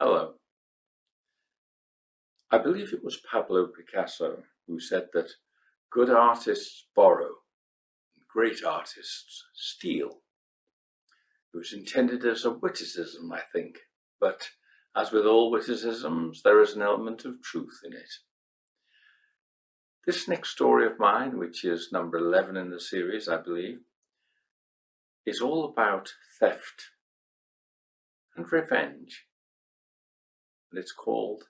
Hello. I believe it was Pablo Picasso who said that good artists borrow, great artists steal. It was intended as a witticism, I think, but as with all witticisms, there is an element of truth in it. This next story of mine, which is number 11 in the series, I believe, is all about theft and revenge, and it's called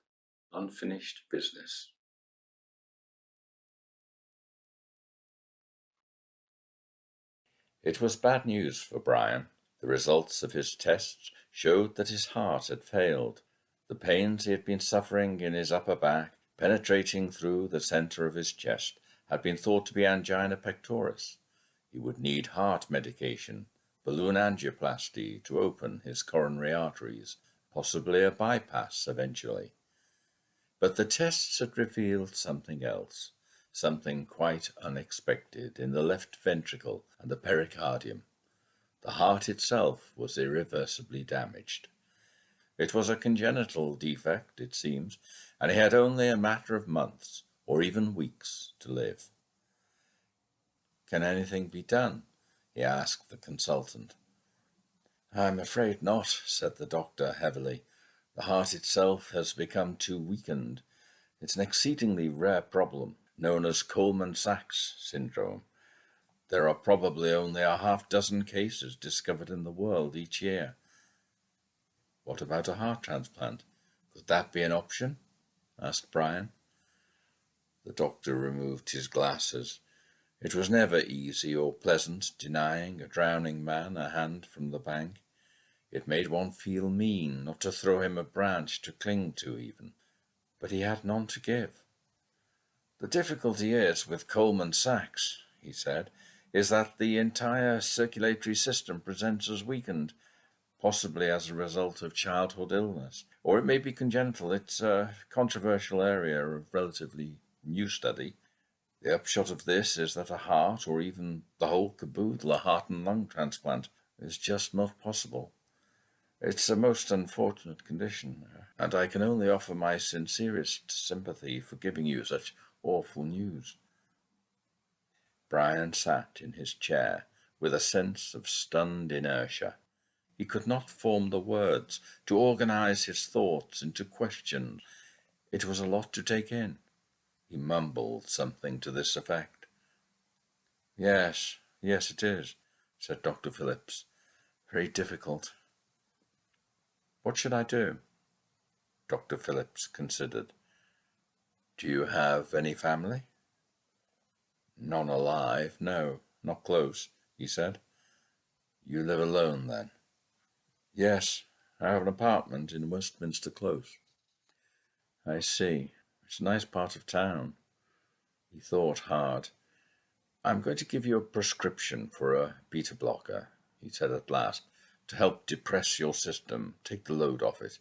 Unfinished Business. It was bad news for Brian. The results of his tests showed that his heart had failed. The pains he had been suffering in his upper back, penetrating through the centre of his chest, had been thought to be angina pectoris. He would need heart medication, balloon angioplasty to open his coronary arteries, possibly a bypass eventually. But the tests had revealed something else, something quite unexpected in the left ventricle and the pericardium. The heart itself was irreversibly damaged. It was a congenital defect, it seems, and he had only a matter of months, or even weeks, to live. "Can anything be done?" he asked the consultant. "I'm afraid not," said the doctor heavily. "The heart itself has become too weakened. It's an exceedingly rare problem, known as Coleman-Sachs syndrome. There are probably only a half-dozen cases discovered in the world each year." "What about a heart transplant? Could that be an option?" asked Brian. The doctor removed his glasses. It was never easy or pleasant denying a drowning man a hand from the bank. It made one feel mean not to throw him a branch to cling to even. But he had none to give. "The difficulty is with Coleman-Sachs," he said, "is that the entire circulatory system presents as weakened, possibly as a result of childhood illness. Or it may be congenital. It's a controversial area of relatively new study. The upshot of this is that a heart, or even the whole caboodle, a heart and lung transplant, is just not possible. It's a most unfortunate condition, and I can only offer my sincerest sympathy for giving you such awful news." Brian sat in his chair with a sense of stunned inertia. He could not form the words to organize his thoughts into questions. It was a lot to take in. He mumbled something to this effect. Yes, it is," said Dr. Phillips. "Very difficult." "What should I do?" Dr. Phillips considered. "Do you have any family?" "None alive, no, not close," he said. "You live alone, then?" "Yes, I have an apartment in Westminster Close." "I see. It's a nice part of town." He thought hard. "I'm going to give you a prescription for a beta blocker," he said at last, "to help depress your system, take the load off it.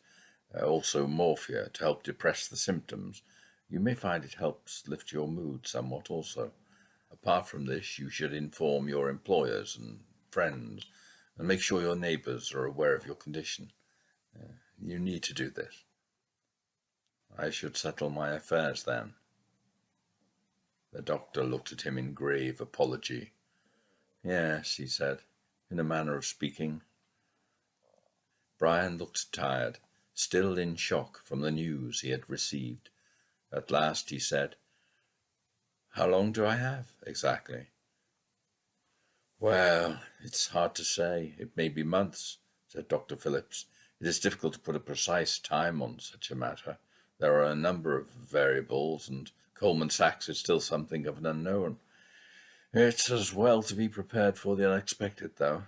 Also morphia to help depress the symptoms. You may find it helps lift your mood somewhat also. Apart from this, you should inform your employers and friends, and make sure your neighbors are aware of your condition. You need to do this." "I should settle my affairs then." The doctor looked at him in grave apology. "Yes," he said, in a manner of speaking. Brian looked tired, still in shock from the news he had received. At last he said, "How long do I have, exactly?" "Well, it's hard to say. It may be months," said Dr. Phillips. "It is difficult to put a precise time on such a matter. There are a number of variables, and Coleman-Sachs is still something of an unknown. It's as well to be prepared for the unexpected, though."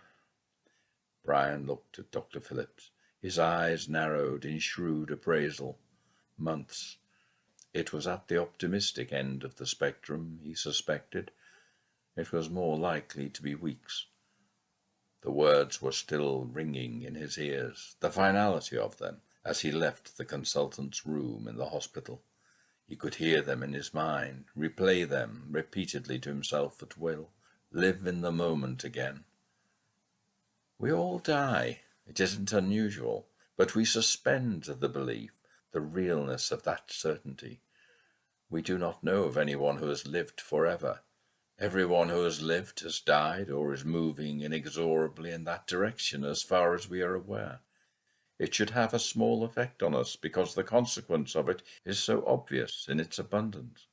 Brian looked at Dr. Phillips. His eyes narrowed in shrewd appraisal. Months. It was at the optimistic end of the spectrum, he suspected. It was more likely to be weeks. The words were still ringing in his ears, the finality of them, as he left the consultant's room in the hospital. He could hear them in his mind, replay them repeatedly to himself at will, live in the moment again. "We all die. It isn't unusual, But we suspend the belief, the realness of that certainty. We do not know of anyone who has lived forever. Everyone who has lived has died or is moving inexorably in that direction as far as we are aware. It should have a small effect on us because the consequence of it is so obvious in its abundance.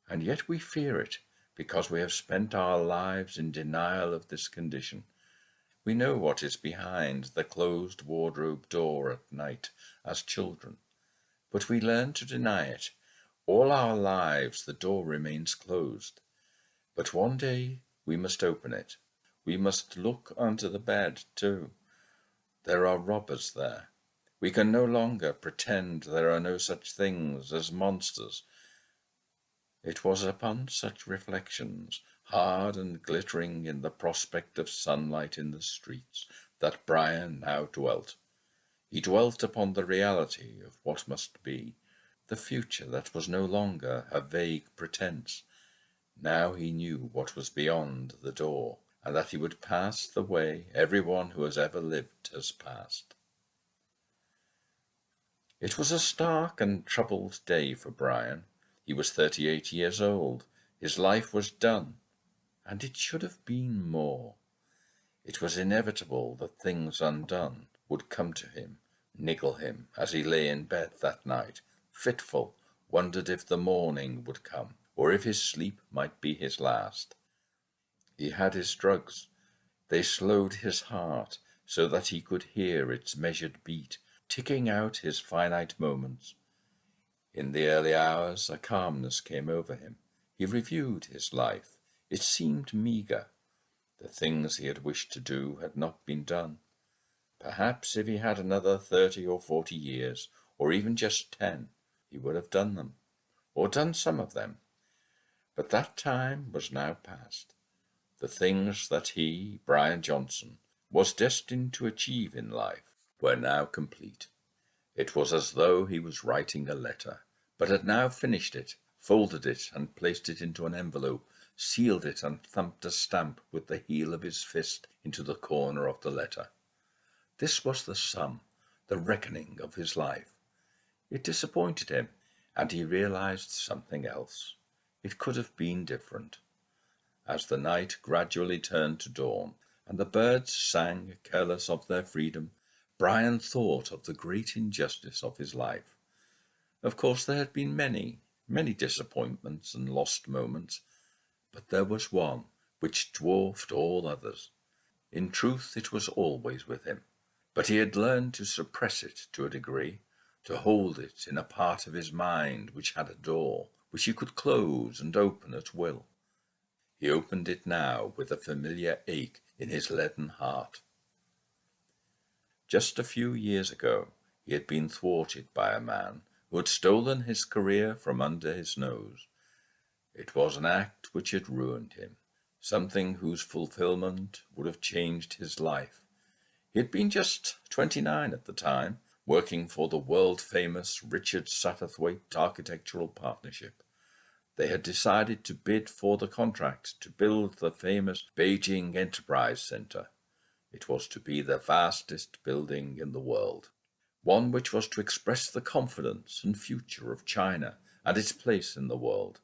And yet we fear it because we have spent our lives in denial of this condition. We know what is behind the closed wardrobe door at night as children, but we learn to deny it. All our lives the door remains closed. But one day we must open it. We must look under the bed too. There are robbers there. We can no longer pretend there are no such things as monsters. It was upon such reflections, hard and glittering in the prospect of sunlight in the streets, that Brian now dwelt. He dwelt upon the reality of what must be, the future that was no longer a vague pretence. Now he knew what was beyond the door, and that he would pass the way everyone who has ever lived has passed. It was a stark and troubled day for Brian. He was 38 years old. His life was done, and it should have been more. It was inevitable that things undone would come to him, niggle him as he lay in bed that night, fitful, wondered if the morning would come, or if his sleep might be his last. He had his drugs. They slowed his heart so that he could hear its measured beat, ticking out his finite moments. In the early hours a calmness came over him. He reviewed his life. It seemed meagre. The things he had wished to do had not been done. Perhaps if he had another 30 or 40 years, or even just 10, he would have done them, or done some of them. But that time was now past. The things that he, Brian Johnson, was destined to achieve in life were now complete. It was as though he was writing a letter, but had now finished it, folded it and placed it into an envelope, sealed it and thumped a stamp with the heel of his fist into the corner of the letter. This was the sum, the reckoning of his life. It disappointed him, and he realized something else. It could have been different. As the night gradually turned to dawn, and the birds sang, careless of their freedom, Brian thought of the great injustice of his life. Of course there had been many disappointments and lost moments, but there was one which dwarfed all others. In truth, it was always with him, but he had learned to suppress it to a degree, to hold it in a part of his mind which had a door, which he could close and open at will. He opened it now with a familiar ache in his leaden heart. Just a few years ago, he had been thwarted by a man who had stolen his career from under his nose. It was an act which had ruined him, something whose fulfillment would have changed his life. He had been just 29 at the time, working for the world-famous Richard Satterthwaite Architectural Partnership. They had decided to bid for the contract to build the famous Beijing Enterprise Centre. It was to be the vastest building in the world, one which was to express the confidence and future of China and its place in the world.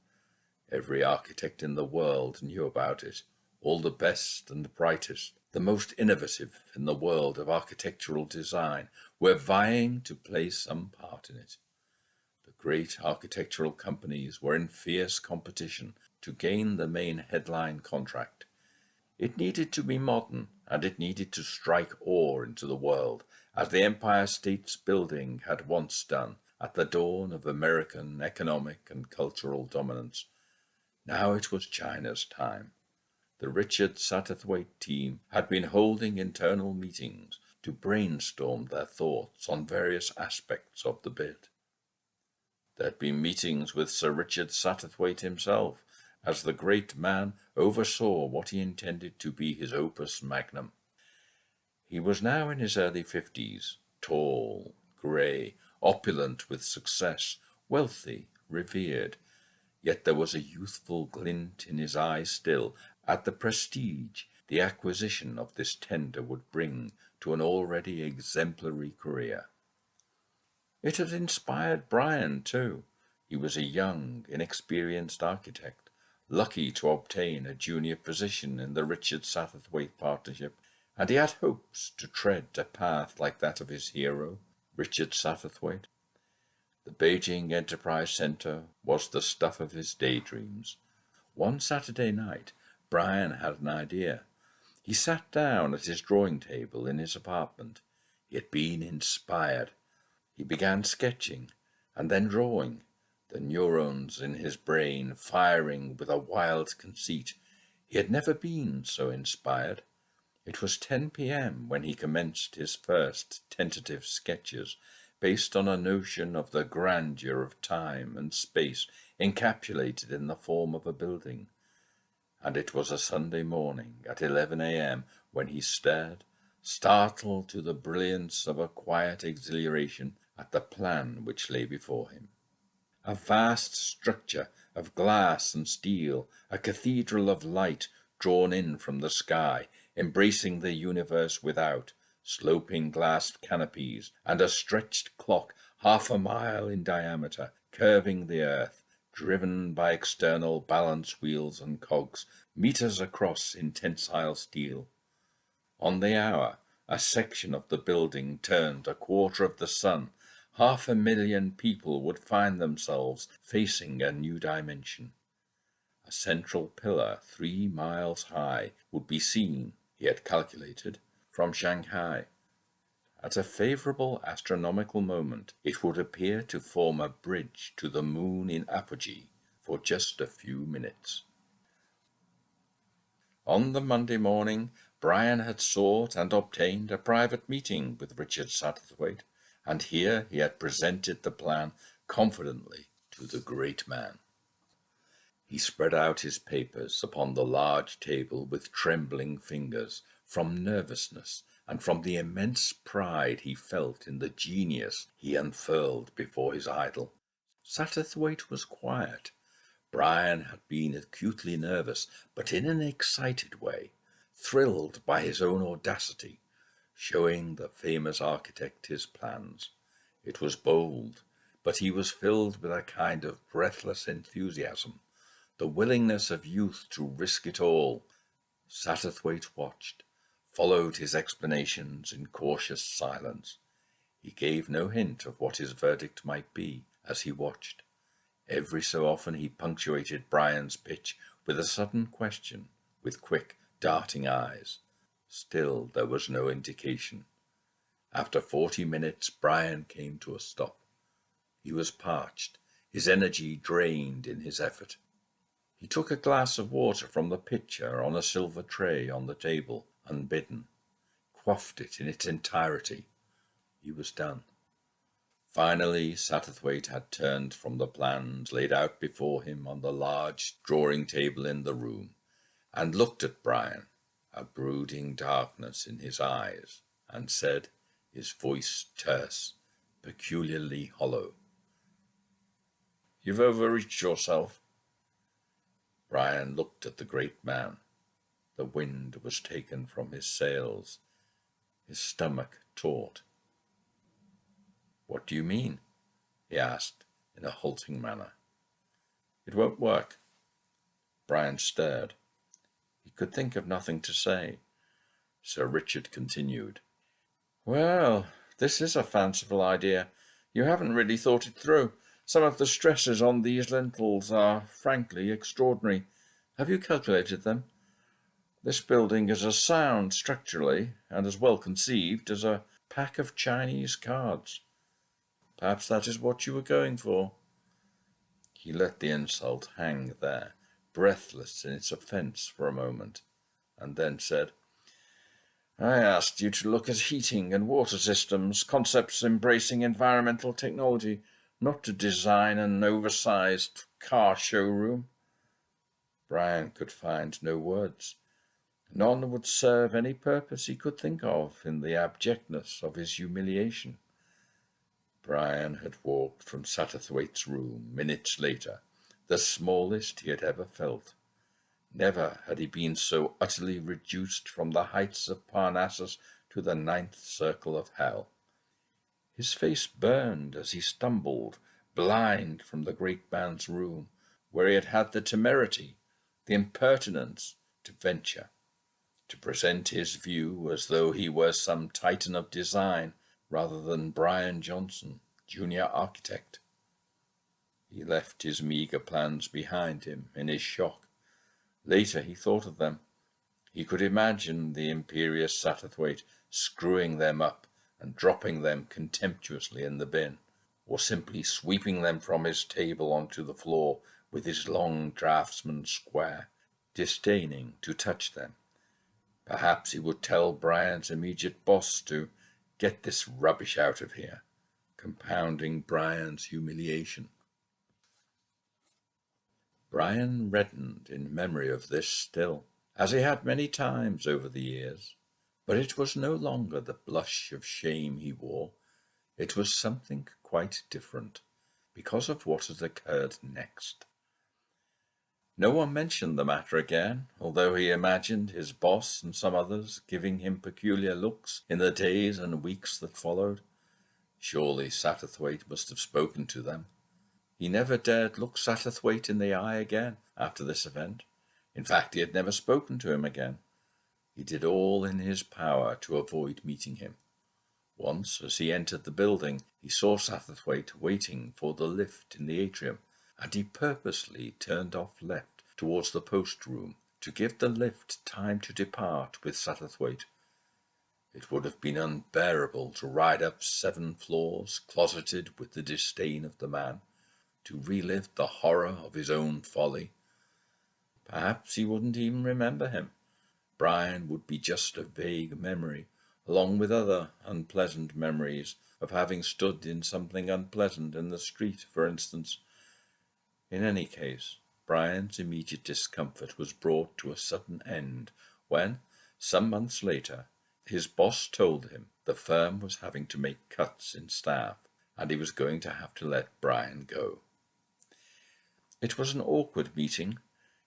Every architect in the world knew about it. All the best and the brightest, the most innovative in the world of architectural design, were vying to play some part in it. The great architectural companies were in fierce competition to gain the main headline contract. It needed to be modern, and it needed to strike awe into the world, as the Empire State's Building had once done at the dawn of American economic and cultural dominance. Now it was China's time. The Richard Satterthwaite team had been holding internal meetings to brainstorm their thoughts on various aspects of the bid. There had been meetings with Sir Richard Satterthwaite himself, as the great man oversaw what he intended to be his opus magnum. He was now in his early 50s, tall, grey, opulent with success, wealthy, revered. Yet there was a youthful glint in his eye still at the prestige the acquisition of this tender would bring to an already exemplary career. It had inspired Brian, too. He was a young, inexperienced architect, lucky to obtain a junior position in the Richard Satterthwaite partnership, and he had hopes to tread a path like that of his hero, Richard Satterthwaite. The Beijing Enterprise Centre was the stuff of his daydreams. One Saturday night, Brian had an idea. He sat down at his drawing table in his apartment. He had been inspired. He began sketching and then drawing, the neurons in his brain firing with a wild conceit. He had never been so inspired. It was 10 p.m. when he commenced his first tentative sketches, based on a notion of the grandeur of time and space encapsulated in the form of a building. And it was a Sunday morning at 11 a.m. when he stared, startled to the brilliance of a quiet exhilaration, at the plan which lay before him. A vast structure of glass and steel, a cathedral of light drawn in from the sky, embracing the universe without, sloping glass canopies, and a stretched clock 1/2 mile in diameter, curving the earth, driven by external balance wheels and cogs, meters across in tensile steel. On the hour, a section of the building turned a quarter of the sun. 500,000 people would find themselves facing a new dimension. A central pillar 3 miles high would be seen, he had calculated, from Shanghai. At a favourable astronomical moment, it would appear to form a bridge to the moon in apogee for just a few minutes. On the Monday morning, Brian had sought and obtained a private meeting with Richard Satterthwaite, and here he had presented the plan confidently to the great man. He spread out his papers upon the large table with trembling fingers, from nervousness and from the immense pride he felt in the genius he unfurled before his idol. Satterthwaite was quiet. Brian had been acutely nervous, but in an excited way, thrilled by his own audacity, showing the famous architect his plans. It was bold, but he was filled with a kind of breathless enthusiasm, the willingness of youth to risk it all. Satterthwaite watched, followed his explanations in cautious silence. He gave no hint of what his verdict might be as he watched. Every so often he punctuated Brian's pitch with a sudden question, with quick, darting eyes. Still there was no indication. After 40 minutes, Brian came to a stop. He was parched, his energy drained in his effort. He took a glass of water from the pitcher on a silver tray on the table, unbidden, quaffed it in its entirety. He was done. Finally, Satterthwaite had turned from the plans laid out before him on the large drawing table in the room, and looked at Brian, a brooding darkness in his eyes, and said, his voice terse, peculiarly hollow, "You've overreached yourself." Brian looked at the great man. The wind was taken from his sails. His stomach taut. "What do you mean?" he asked in a halting manner. "It won't work." Brian stared. He could think of nothing to say. Sir Richard continued. "Well, this is a fanciful idea. You haven't really thought it through. Some of the stresses on these lintels are frankly extraordinary. Have you calculated them? This building is as sound structurally and as well conceived as a pack of Chinese cards. Perhaps that is what you were going for." He let the insult hang there, breathless in its offence for a moment, and then said, "I asked you to look at heating and water systems, concepts embracing environmental technology, not to design an oversized car showroom." Brian could find no words. None would serve any purpose he could think of in the abjectness of his humiliation. Brian had walked from Satterthwaite's room minutes later, the smallest he had ever felt. Never had he been so utterly reduced from the heights of Parnassus to the 9th circle of hell. His face burned as he stumbled, blind from the great man's room, where he had had the temerity, the impertinence to venture, to present his view as though he were some titan of design rather than Brian Johnson, junior architect. He left his meagre plans behind him in his shock. Later he thought of them. He could imagine the imperious Satterthwaite screwing them up and dropping them contemptuously in the bin, or simply sweeping them from his table onto the floor with his long draftsman's square, disdaining to touch them. Perhaps he would tell Brian's immediate boss to get this rubbish out of here, compounding Brian's humiliation. Brian reddened in memory of this still, as he had many times over the years, but it was no longer the blush of shame he wore. It was something quite different, because of what had occurred next. No one mentioned the matter again, although he imagined his boss and some others giving him peculiar looks in the days and weeks that followed. Surely Satterthwaite must have spoken to them. He never dared look Satterthwaite in the eye again after this event. In fact, he had never spoken to him again. He did all in his power to avoid meeting him. Once, as he entered the building, he saw Satterthwaite waiting for the lift in the atrium, and he purposely turned off left towards the post room to give the lift time to depart with Satterthwaite. It would have been unbearable to ride up 7 floors, closeted with the disdain of the man, to relive the horror of his own folly. Perhaps he wouldn't even remember him. Brian would be just a vague memory, along with other unpleasant memories of having stood in something unpleasant in the street, for instance. In any case, Brian's immediate discomfort was brought to a sudden end when, some months later, his boss told him the firm was having to make cuts in staff, and he was going to have to let Brian go. It was an awkward meeting.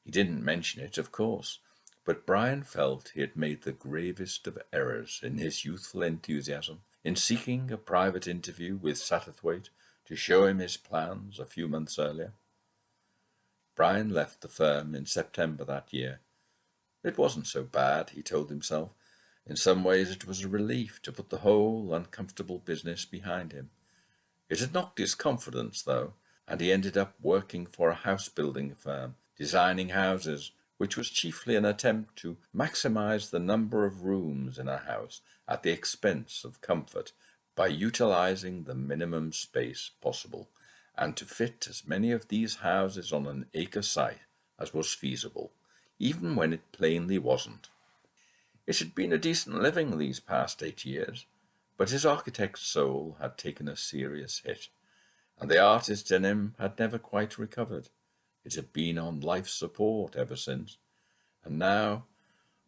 He didn't mention it, of course, but Brian felt he had made the gravest of errors in his youthful enthusiasm in seeking a private interview with Satterthwaite to show him his plans a few months earlier. Brian left the firm in September that year. It wasn't so bad, he told himself. In some ways it was a relief to put the whole uncomfortable business behind him. It had knocked his confidence, though, and he ended up working for a house-building firm, designing houses, which was chiefly an attempt to maximize the number of rooms in a house at the expense of comfort by utilizing the minimum space possible, and to fit as many of these houses on an acre site as was feasible, even when it plainly wasn't. It had been a decent living these past 8 years, but his architect's soul had taken a serious hit, and the artist in him had never quite recovered. It had been on life support ever since, and now,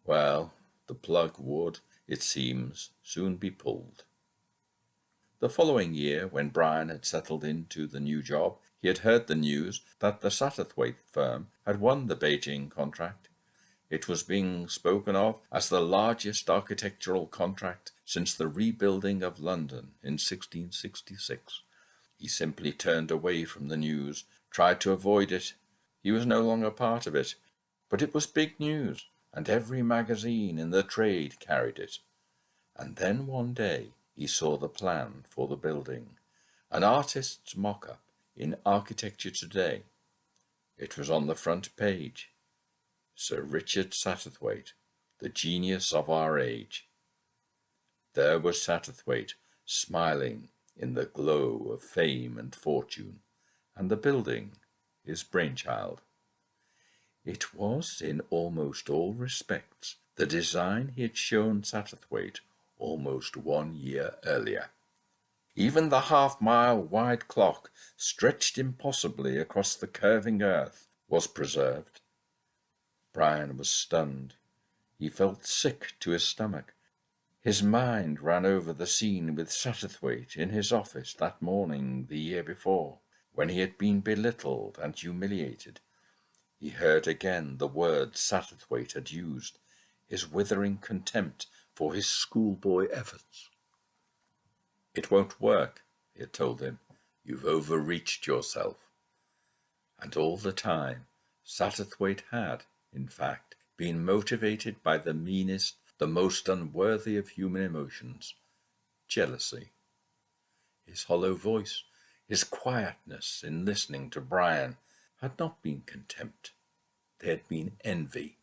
well, the plug would, it seems, soon be pulled. The following year, when Brian had settled into the new job, he had heard the news that the Satterthwaite firm had won the Beijing contract. It was being spoken of as the largest architectural contract since the rebuilding of London in 1666. He simply turned away from the news, tried to avoid it. He was no longer part of it, but it was big news, and every magazine in the trade carried it. And then one day he saw the plan for the building, an artist's mock-up in Architecture Today. It was on the front page. Sir Richard Satterthwaite, the genius of our age. There was Satterthwaite, smiling in the glow of fame and fortune, and the building, his brainchild. It was, in almost all respects, the design he had shown Satterthwaite almost 1 year earlier. Even the half-mile wide clock, stretched impossibly across the curving earth, was preserved. Brian was stunned. He felt sick to his stomach. His mind ran over the scene with Satterthwaite in his office that morning the year before, when he had been belittled and humiliated. He heard again the words Satterthwaite had used, his withering contempt for his schoolboy efforts. "It won't work," he had told him. "You've overreached yourself." And all the time, Satterthwaite had, in fact, been motivated by the meanest, the most unworthy of human emotions, jealousy. His hollow voice, his quietness in listening to Brian, had not been contempt. There had been envy,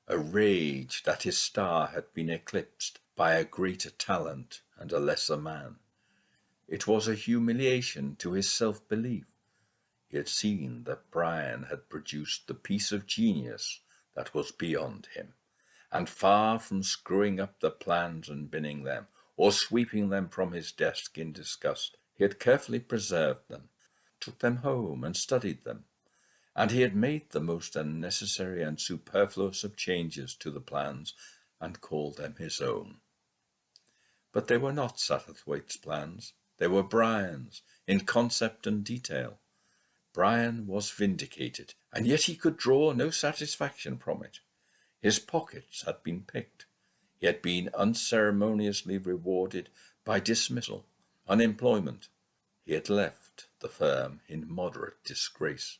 a rage that his star had been eclipsed by a greater talent and a lesser man. It was a humiliation to his self-belief. He had seen that Brian had produced the piece of genius that was beyond him, and far from screwing up the plans and binning them, or sweeping them from his desk in disgust, he had carefully preserved them, took them home and studied them, and he had made the most unnecessary and superfluous of changes to the plans and called them his own. But they were not Satterthwaite's plans. They were Brian's, in concept and detail. Brian was vindicated, and yet he could draw no satisfaction from it. His pockets had been picked. He had been unceremoniously rewarded by dismissal, unemployment. He had left the firm in moderate disgrace.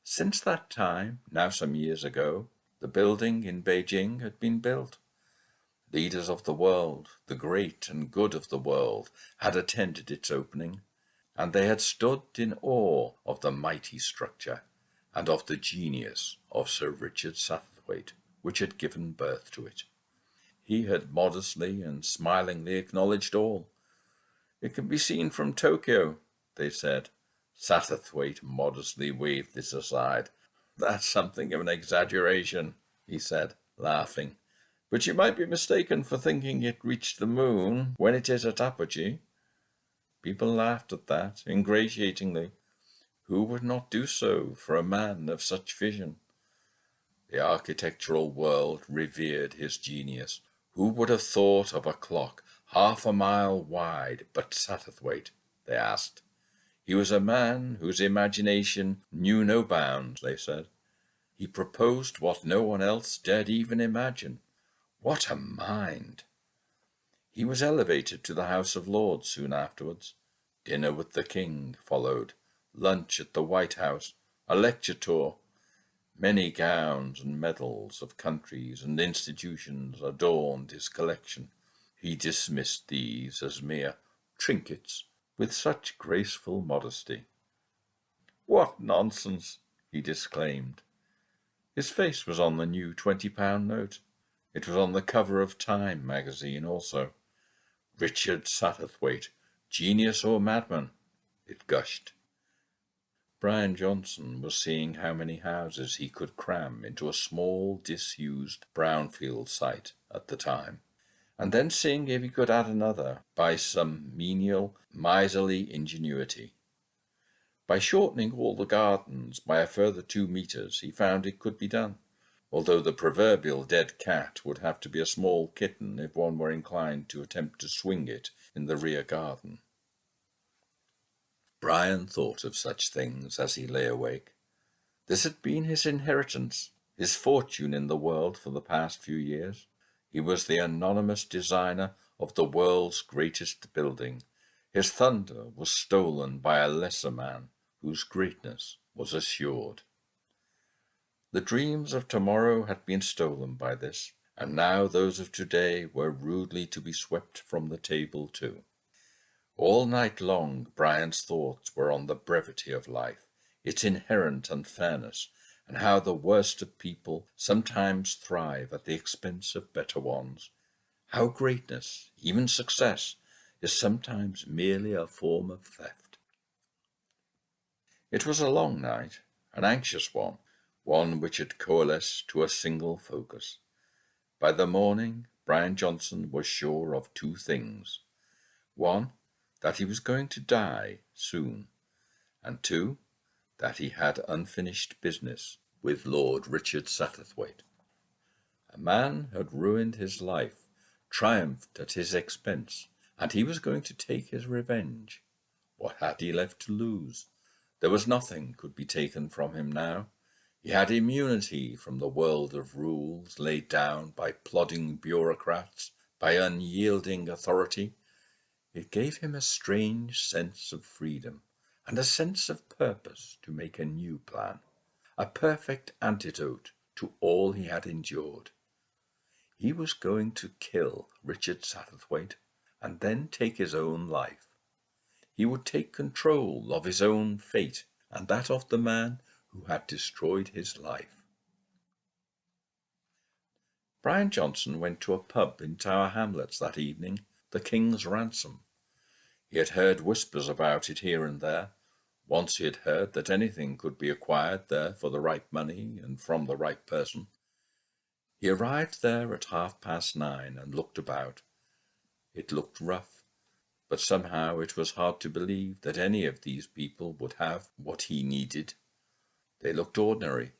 Since that time, now some years ago, the building in Beijing had been built. Leaders of the world, the great and good of the world, had attended its opening, and they had stood in awe of the mighty structure and of the genius of Sir Richard Satterthwaite, which had given birth to it. He had modestly and smilingly acknowledged all. "It can be seen from Tokyo," they said. Satterthwaite modestly waved this aside. "That's something of an exaggeration," he said, laughing. "But you might be mistaken for thinking it reached the moon when it is at apogee." People laughed at that, ingratiatingly. Who would not do so for a man of such vision? The architectural world revered his genius. Who would have thought of a clock half a mile wide but Satterthwaite, they asked. He was a man whose imagination knew no bounds, they said. He proposed what no one else dared even imagine. What a mind! He was elevated to the House of Lords soon afterwards. Dinner with the King followed, lunch at the White House, a lecture tour. Many gowns and medals of countries and institutions adorned his collection. He dismissed these as mere trinkets with such graceful modesty. "What nonsense!" he disclaimed. His face was on the new £20 note. It was on the cover of Time magazine also. Richard Satterthwaite, genius or madman, it gushed. Brian Johnson was seeing how many houses he could cram into a small, disused brownfield site at the time, and then seeing if he could add another by some menial, miserly ingenuity. By shortening all the gardens by a further 2 meters, he found it could be done, although the proverbial dead cat would have to be a small kitten if one were inclined to attempt to swing it in the rear garden. Brian thought of such things as he lay awake. This had been his inheritance, his fortune in the world for the past few years. He was the anonymous designer of the world's greatest building. His thunder was stolen by a lesser man whose greatness was assured. The dreams of tomorrow had been stolen by this, and now those of today were rudely to be swept from the table too. All night long Brian's thoughts were on the brevity of life, its inherent unfairness, and how the worst of people sometimes thrive at the expense of better ones, how greatness, even success, is sometimes merely a form of theft. It was a long night, an anxious one which had coalesced to a single focus. By the morning, Brian Johnson was sure of 2 things. 1, that he was going to die soon, and 2, that he had unfinished business with Lord Richard Satterthwaite. A man had ruined his life, triumphed at his expense, and he was going to take his revenge. What had he left to lose? There was nothing could be taken from him now. He had immunity from the world of rules laid down by plodding bureaucrats, by unyielding authority. It gave him a strange sense of freedom and a sense of purpose to make a new plan, a perfect antidote to all he had endured. He was going to kill Richard Satterthwaite and then take his own life. He would take control of his own fate and that of the man who had destroyed his life. Brian Johnson went to a pub in Tower Hamlets that evening, the King's Ransom. He had heard whispers about it here and there. Once he had heard that anything could be acquired there for the right money and from the right person. He arrived there at 9:30 and looked about. It looked rough, but somehow it was hard to believe that any of these people would have what he needed. They looked ordinary.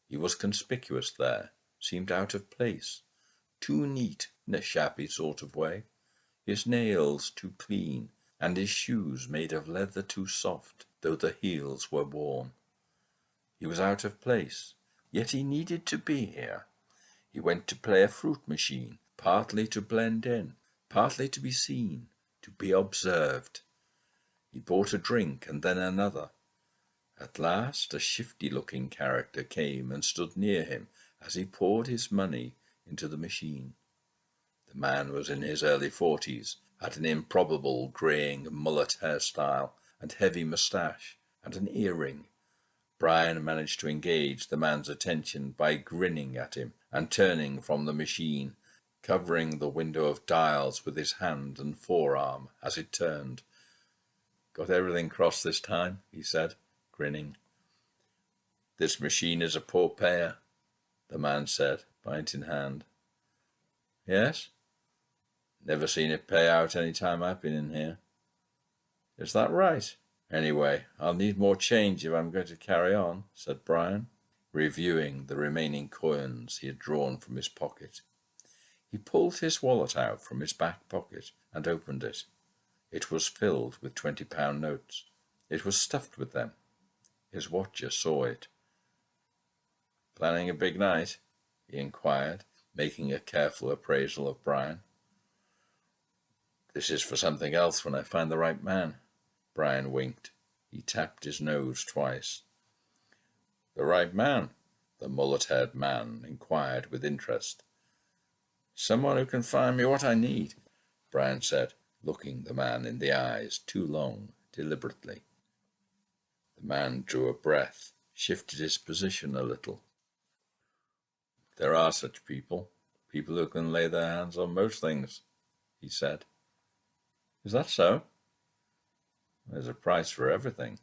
He was conspicuous there, seemed out of place, too neat in a shabby sort of way, his nails too clean, and his shoes made of leather too soft, though the heels were worn. He was out of place, yet he needed to be here. He went to play a fruit machine, partly to blend in, partly to be seen, to be observed. He bought a drink and then another. At last a shifty-looking character came and stood near him as he poured his money into the machine. The man was in his early 40s, had an improbable greying mullet hairstyle and heavy moustache and an earring. Brian managed to engage the man's attention by grinning at him and turning from the machine, covering the window of dials with his hand and forearm as it turned. "Got everything crossed this time," he said, grinning. "This machine is a poor payer," the man said, pint in hand. "Yes? Never seen it pay out any time I've been in here." "Is that right? Anyway, I'll need more change if I'm going to carry on," said Brian, reviewing the remaining coins he had drawn from his pocket. He pulled his wallet out from his back pocket and opened it. It was filled with £20 notes. It was stuffed with them. His watcher saw it. "Planning a big night?" he inquired, making a careful appraisal of Brian. "This is for something else when I find the right man." Brian winked. He tapped his nose twice. "The right man?" the mullet-haired man inquired with interest. "Someone who can find me what I need," Brian said, looking the man in the eyes too long, deliberately. The man drew a breath, shifted his position a little. "There are such people who can lay their hands on most things," he said. "Is that so?" "There's a price for everything."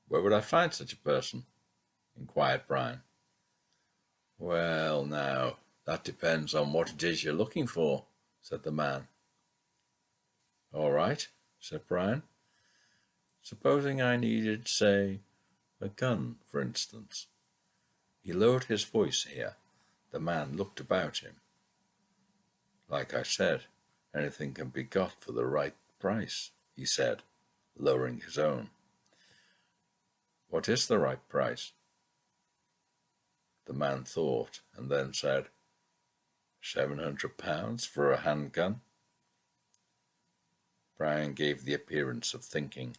"Where would I find such a person?" inquired Brian. "Well, now, that depends on what it is you're looking for," said the man. "All right," said Brian. "Supposing I needed, say, a gun, for instance." He lowered his voice here. The man looked about him. "Like I said, anything can be got for the right price," he said, lowering his own. "What is the right price?" The man thought and then said, £700 for a handgun." Brian gave the appearance of thinking.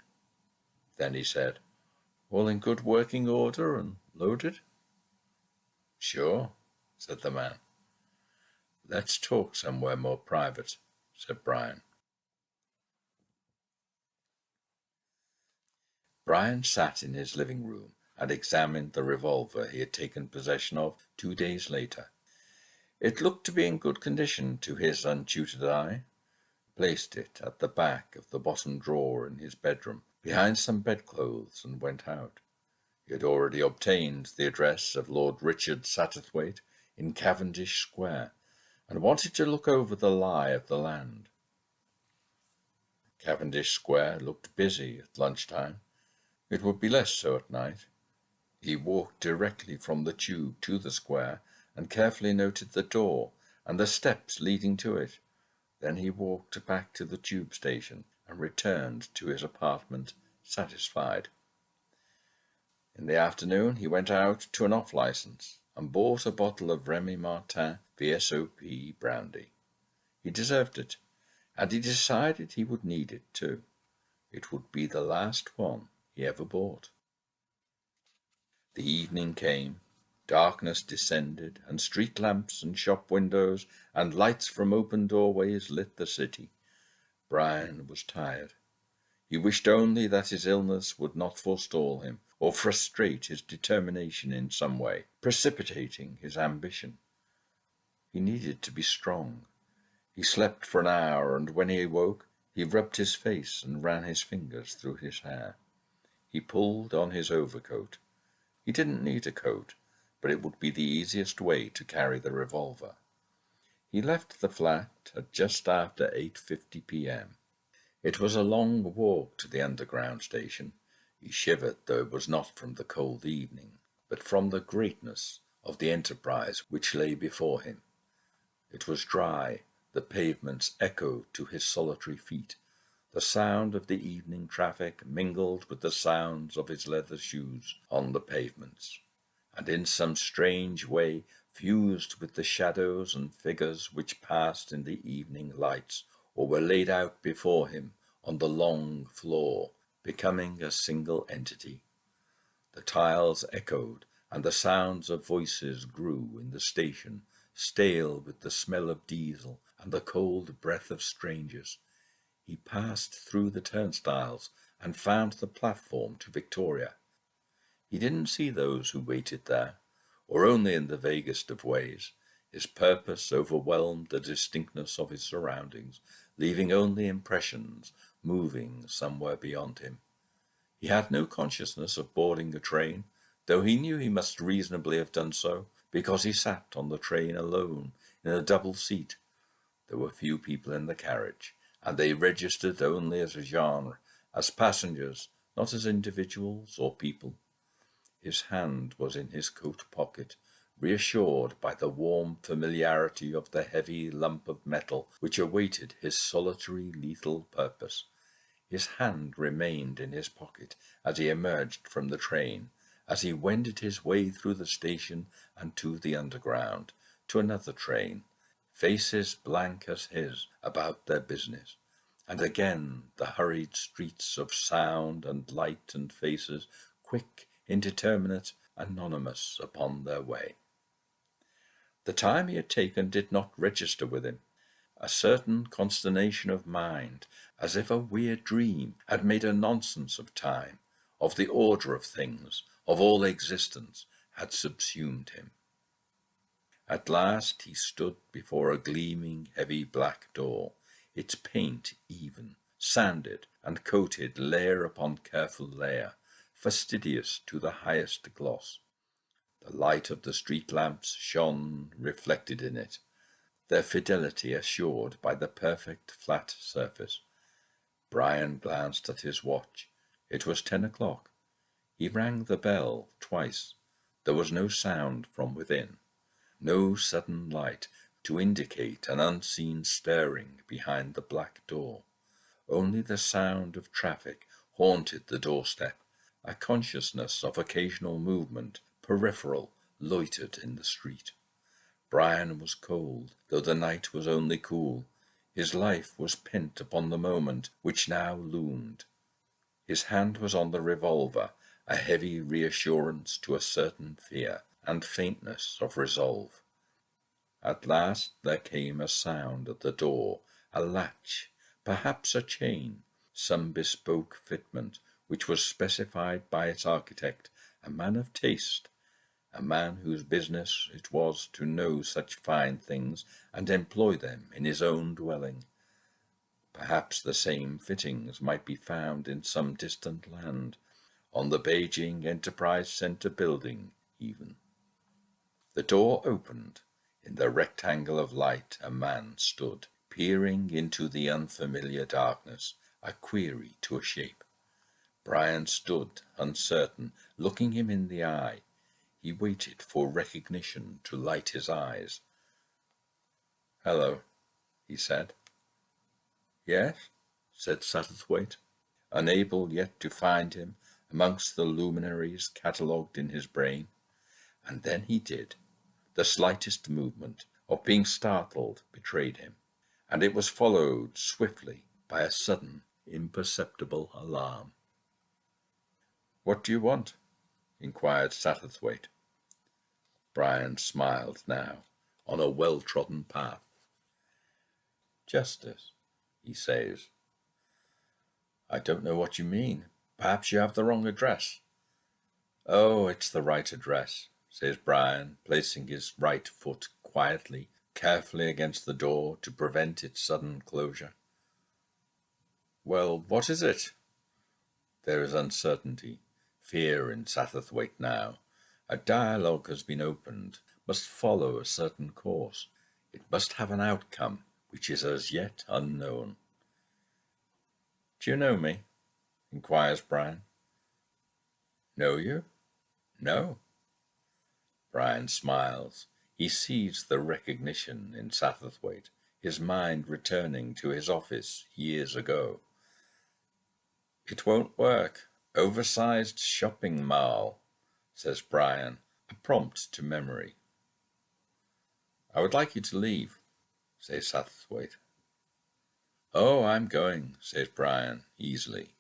Then he said, "All in good working order and loaded?" "Sure," said the man. "Let's talk somewhere more private," said Brian. Brian sat in his living room and examined the revolver he had taken possession of 2 days later. It looked to be in good condition to his untutored eye. Placed it at the back of the bottom drawer in his bedroom, behind some bedclothes, and went out. He had already obtained the address of Lord Richard Satterthwaite in Cavendish Square, and wanted to look over the lie of the land. Cavendish Square looked busy at lunchtime. It would be less so at night. He walked directly from the tube to the square and carefully noted the door and the steps leading to it. Then he walked back to the tube station and returned to his apartment, satisfied. In the afternoon he went out to an off-licence and bought a bottle of Remy Martin VSOP brandy. He deserved it. and he decided he would need it too. It would be the last one he ever bought. The evening came, darkness descended, and street lamps and shop windows and lights from open doorways lit the city. Brian was tired. He wished only that his illness would not forestall him, or frustrate his determination in some way, precipitating his ambition. He needed to be strong. He slept for an hour, and when he awoke, he rubbed his face and ran his fingers through his hair. He pulled on his overcoat. He didn't need a coat, but it would be the easiest way to carry the revolver. He left the flat at just after 8:50 p.m. It was a long walk to the underground station. He shivered, though it was not from the cold evening, but from the greatness of the enterprise which lay before him. It was dry, the pavements echoed to his solitary feet. The sound of the evening traffic mingled with the sounds of his leather shoes on the pavements, and in some strange way fused with the shadows and figures which passed in the evening lights, or were laid out before him on the long floor, becoming a single entity. The tiles echoed, and the sounds of voices grew in the station, stale with the smell of diesel and the cold breath of strangers. He passed through the turnstiles and found the platform to Victoria. He didn't see those who waited there, or only in the vaguest of ways. His purpose overwhelmed the distinctness of his surroundings, leaving only impressions moving somewhere beyond him. He had no consciousness of boarding a train, though he knew he must reasonably have done so, because he sat on the train alone in a double seat. There were few people in the carriage, and they registered only as a genre, as passengers, not as individuals or people. His hand was in his coat pocket, reassured by the warm familiarity of the heavy lump of metal which awaited his solitary lethal purpose. His hand remained in his pocket as he emerged from the train, as he wended his way through the station and to the underground, to another train, faces blank as his about their business, and again the hurried streets of sound and light and faces, quick, indeterminate, anonymous upon their way. The time he had taken did not register with him. A certain consternation of mind, as if a weird dream had made a nonsense of time, of the order of things, of all existence, had subsumed him. At last he stood before a gleaming, heavy black door, its paint even, sanded and coated layer upon careful layer, fastidious to the highest gloss. The light of the street lamps shone reflected in it, their fidelity assured by the perfect flat surface. Brian glanced at his watch. It was 10 o'clock. He rang the bell twice. There was no sound from within, no sudden light to indicate an unseen stirring behind the black door. Only the sound of traffic haunted the doorstep. A consciousness of occasional movement, peripheral, loitered in the street. Brian was cold, though the night was only cool. His life was pent upon the moment which now loomed. His hand was on the revolver, a heavy reassurance to a certain fear and faintness of resolve. At last there came a sound at the door, a latch, perhaps a chain, some bespoke fitment which was specified by its architect, a man of taste, a man whose business it was to know such fine things and employ them in his own dwelling. Perhaps the same fittings might be found in some distant land, on the Beijing Enterprise Centre building even. The door opened. In the rectangle of light a man stood, peering into the unfamiliar darkness, a query to a shape. Brian stood, uncertain, looking him in the eye. He waited for recognition to light his eyes. "Hello," he said. "Yes," said Satterthwaite, unable yet to find him amongst the luminaries catalogued in his brain. And then he did. The slightest movement of being startled betrayed him. and it was followed swiftly by a sudden, imperceptible alarm. "What do you want?" inquired Satterthwaite. Brian smiled now, on a well-trodden path. "Justice," he says. "I don't know what you mean. Perhaps you have the wrong address." "Oh, it's the right address," says Brian, placing his right foot quietly, carefully against the door to prevent its sudden closure. "Well, what is it?" There is uncertainty, fear in Satterthwaite now. A dialogue has been opened, must follow a certain course. It must have an outcome which is as yet unknown. "Do you know me?" inquires Brian. "Know you? No." Brian smiles. He sees the recognition in Satterthwaite, his mind returning to his office years ago. "It won't work. Oversized shopping mall," says Brian, a prompt to memory. "I would like you to leave," says Satterthwaite. "Oh, I'm going," says Brian, easily.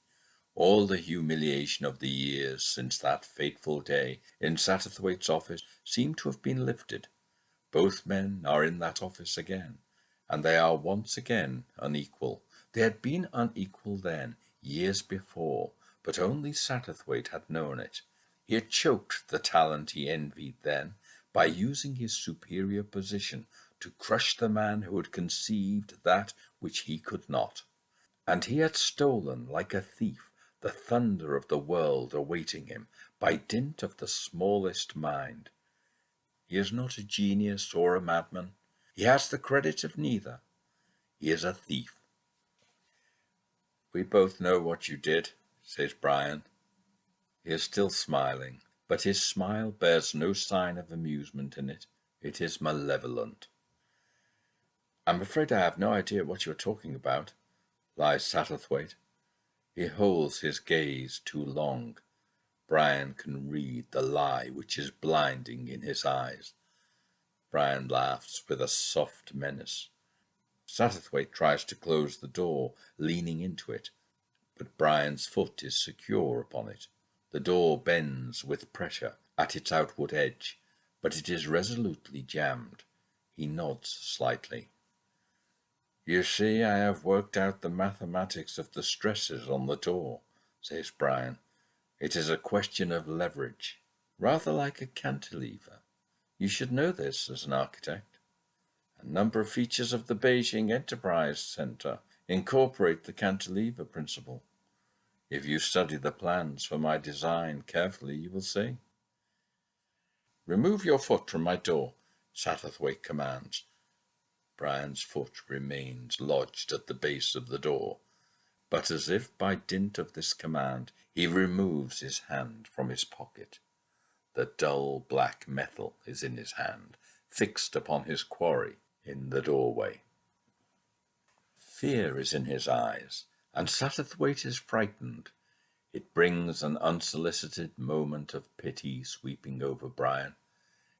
All the humiliation of the years since that fateful day in Satterthwaite's office seemed to have been lifted. Both men are in that office again, and they are once again unequal. They had been unequal then, years before, but only Satterthwaite had known it. He had choked the talent he envied then by using his superior position to crush the man who had conceived that which he could not. And he had stolen, like a thief, the thunder of the world awaiting him, by dint of the smallest mind. He is not a genius or a madman. He has the credit of neither. He is a thief. "We both know what you did," says Brian. He is still smiling, but his smile bears no sign of amusement in it. It is malevolent. "I'm afraid I have no idea what you are talking about," lies Satterthwaite. He holds his gaze too long. Brian can read the lie which is blinding in his eyes. Brian laughs with a soft menace. Satterthwaite tries to close the door, leaning into it, but Brian's foot is secure upon it. The door bends with pressure at its outward edge, but it is resolutely jammed. He nods slightly. "You see, I have worked out the mathematics of the stresses on the door," says Brian. "It is a question of leverage, rather like a cantilever. You should know this as an architect. A number of features of the Beijing Enterprise Centre incorporate the cantilever principle. If you study the plans for my design carefully, you will see." "Remove your foot from my door," Satterthwaite commands. Brian's foot remains lodged at the base of the door, but as if by dint of this command, he removes his hand from his pocket. The dull black metal is in his hand, fixed upon his quarry in the doorway. Fear is in his eyes, and Satterthwaite is frightened. It brings an unsolicited moment of pity sweeping over Brian.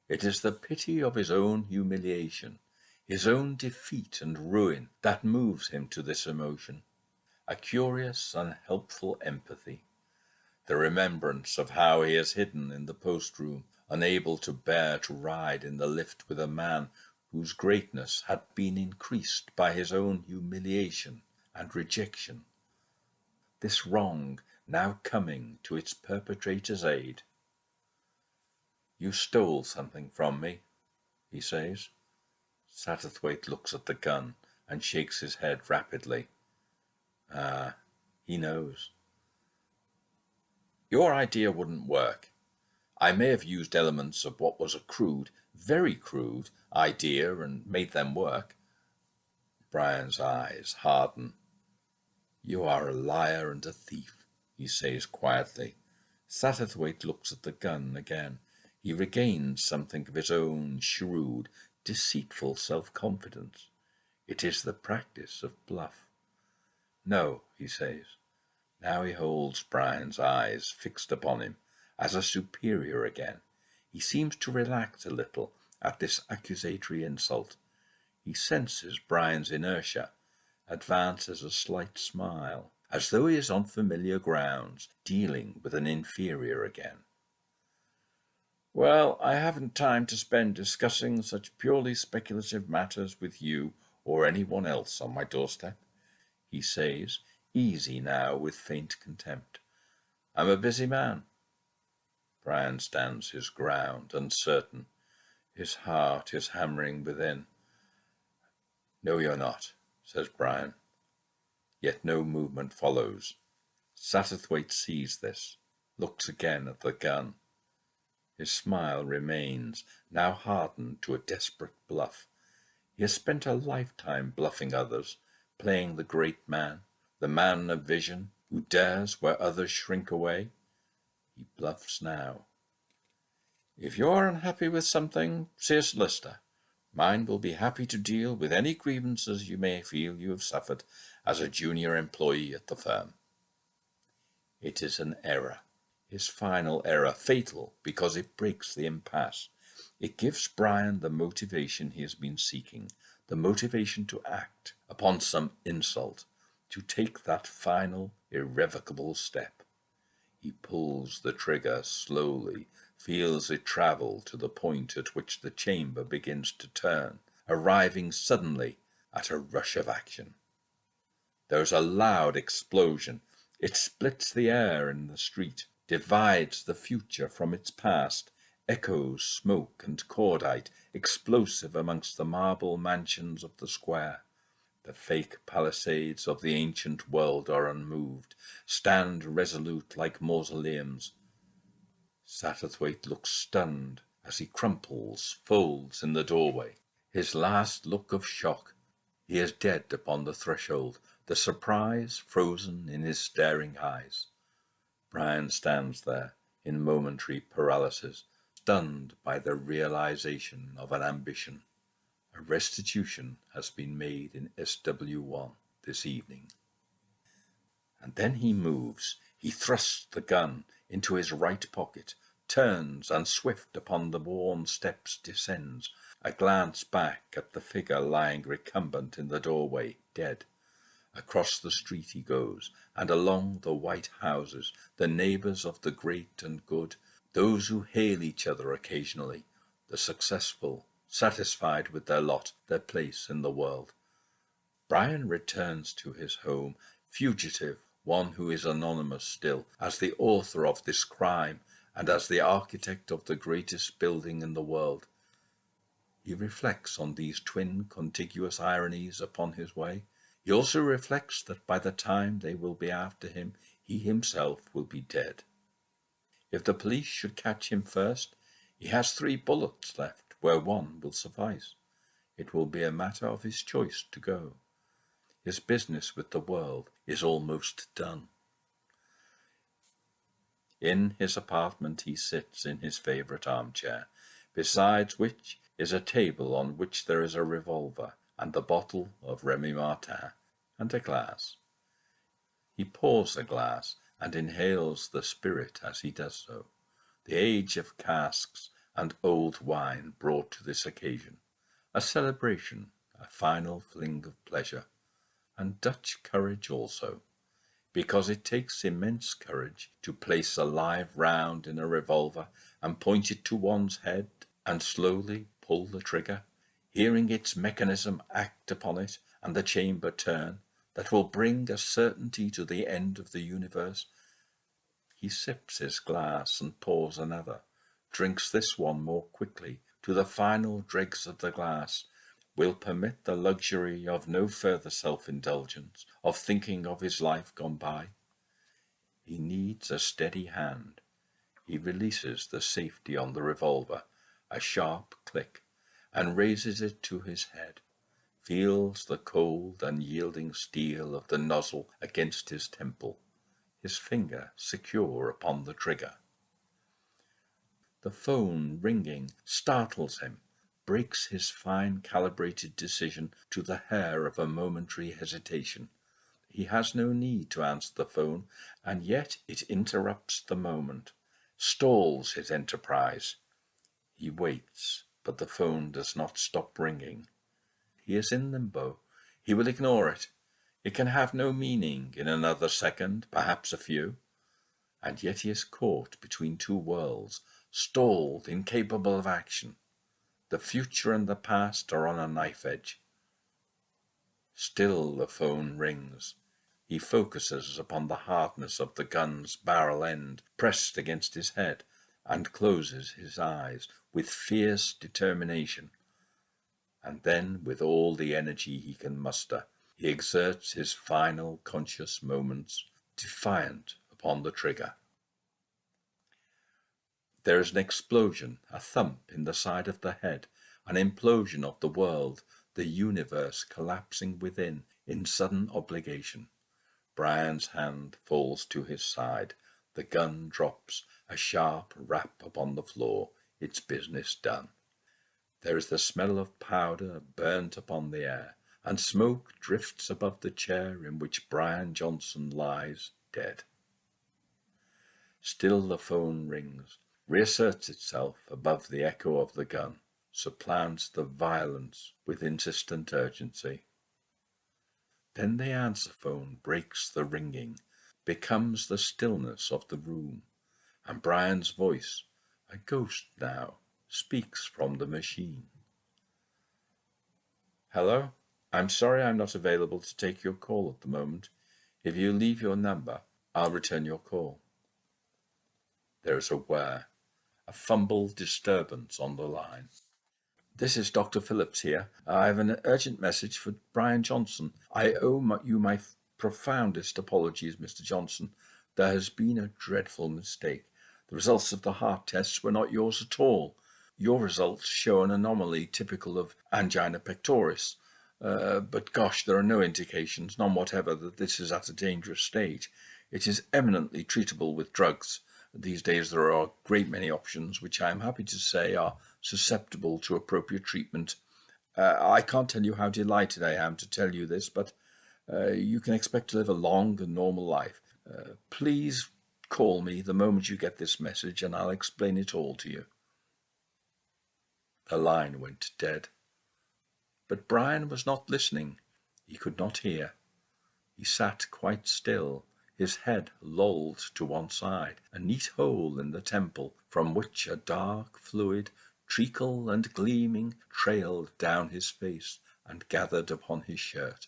It is the pity of his own humiliation, his own defeat and ruin, that moves him to this emotion. A curious, unhelpful empathy. The remembrance of how he is hidden in the post-room, unable to bear to ride in the lift with a man whose greatness had been increased by his own humiliation and rejection. This wrong now coming to its perpetrator's aid. "You stole something from me," he says. Satterthwaite looks at the gun and shakes his head rapidly. He knows. "Your idea wouldn't work. I may have used elements of what was a crude, very crude, idea and made them work." Brian's eyes harden. "You are a liar and a thief," he says quietly. Satterthwaite looks at the gun again. He regains something of his own shrewd, deceitful self-confidence. It is the practice of bluff. "No," he says. Now he holds Brian's eyes fixed upon him as a superior again. He seems to relax a little at this accusatory insult. He senses Brian's inertia, advances a slight smile, as though he is on familiar grounds, dealing with an inferior again. Well, I haven't time to spend discussing such purely speculative matters with you or anyone else on my doorstep, he says, easy now with faint contempt. I'm a busy man. Brian stands his ground, uncertain. His heart is hammering within. No, you're not, says Brian. Yet no movement follows. Satterthwaite sees this, looks again at the gun. His smile remains, now hardened to a desperate bluff. He has spent a lifetime bluffing others, playing the great man, the man of vision, who dares where others shrink away. He bluffs now. If you are unhappy with something, see a solicitor. Mine will be happy to deal with any grievances you may feel you have suffered as a junior employee at the firm. It is an error, his final error, fatal because it breaks the impasse. It gives Brian the motivation he has been seeking, the motivation to act upon some insult, to take that final, irrevocable step. He pulls the trigger slowly, feels it travel to the point at which the chamber begins to turn, arriving suddenly at a rush of action. There is a loud explosion. It splits the air in the street, divides the future from its past, echoes smoke and cordite, explosive amongst the marble mansions of the square. The fake palisades of the ancient world are unmoved, stand resolute like mausoleums. Satterthwaite looks stunned as he crumples, folds in the doorway. His last look of shock. He is dead upon the threshold, the surprise frozen in his staring eyes. Brian stands there in momentary paralysis, stunned by the realization of an ambition. A restitution has been made in SW1 this evening. And then he moves. He thrusts the gun into his right pocket, turns, and swift upon the worn steps descends. A glance back at the figure lying recumbent in the doorway, dead. Across the street he goes, and along the white houses, the neighbours of the great and good, those who hail each other occasionally, the successful, satisfied with their lot, their place in the world. Brian returns to his home, fugitive, one who is anonymous still, as the author of this crime and as the architect of the greatest building in the world. He reflects on these twin contiguous ironies upon his way. He also reflects that by the time they will be after him, he himself will be dead. If the police should catch him first, he has 3 bullets left, where 1 will suffice. It will be a matter of his choice to go. His business with the world is almost done. In his apartment he sits in his favourite armchair, besides which is a table on which there is a revolver and the bottle of Remy Martin and a glass. He pours a glass and inhales the spirit as he does so, the age of casks and old wine brought to this occasion, a celebration, a final fling of pleasure, and Dutch courage also, because it takes immense courage to place a live round in a revolver and point it to one's head and slowly pull the trigger, hearing its mechanism act upon it and the chamber turn, that will bring a certainty to the end of the universe. He sips his glass and pours another, drinks this one more quickly to the final dregs of the glass, will permit the luxury of no further self-indulgence, of thinking of his life gone by. He needs a steady hand. He releases the safety on the revolver, a sharp click, and raises it to his head, feels the cold unyielding steel of the nozzle against his temple, his finger secure upon the trigger. The phone ringing startles him, breaks his fine calibrated decision to the hair of a momentary hesitation. He has no need to answer the phone, and yet it interrupts the moment, stalls his enterprise. He waits, but the phone does not stop ringing. he is in limbo. He will ignore it. It can have no meaning in another second, perhaps a few. And yet he is caught between two worlds, stalled, incapable of action. The future and the past are on a knife edge. Still the phone rings. He focuses upon the hardness of the gun's barrel end pressed against his head, and closes his eyes with fierce determination. And then, with all the energy he can muster, he exerts his final conscious moments, defiant upon the trigger. There is an explosion, a thump in the side of the head, an implosion of the world, the universe collapsing within in sudden obligation. Brian's hand falls to his side. The gun drops, a sharp rap upon the floor, its business done. There is the smell of powder burnt upon the air, and smoke drifts above the chair in which Brian Johnson lies dead. Still the phone rings, reasserts itself above the echo of the gun, supplants the violence with insistent urgency. Then the answer phone breaks the ringing, becomes the stillness of the room, and Brian's voice, a ghost now, speaks from the machine. Hello? I'm sorry I'm not available to take your call at the moment. If you leave your number, I'll return your call. There is a whir, a fumbled disturbance on the line. This is Dr. Phillips here. I have an urgent message for Brian Johnson. I owe you my profoundest apologies, Mr. Johnson. There has been a dreadful mistake. The results of the heart tests were not yours at all. Your results show an anomaly typical of angina pectoris. But gosh, there are no indications, none whatever, that this is at a dangerous stage. It is eminently treatable with drugs. These days there are a great many options, which I am happy to say are susceptible to appropriate treatment. I can't tell you how delighted I am to tell you this, but you can expect to live a long and normal life. Please call me the moment you get this message, and I'll explain it all to you. The line went dead. But Brian was not listening. He could not hear. He sat quite still, his head lolled to one side, a neat hole in the temple from which a dark fluid, treacle and gleaming, trailed down his face and gathered upon his shirt.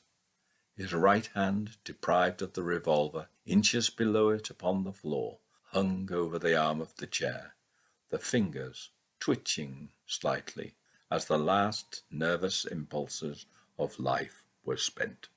His right hand, deprived of the revolver, inches below it upon the floor, hung over the arm of the chair, the fingers twitching slightly as the last nervous impulses of life were spent.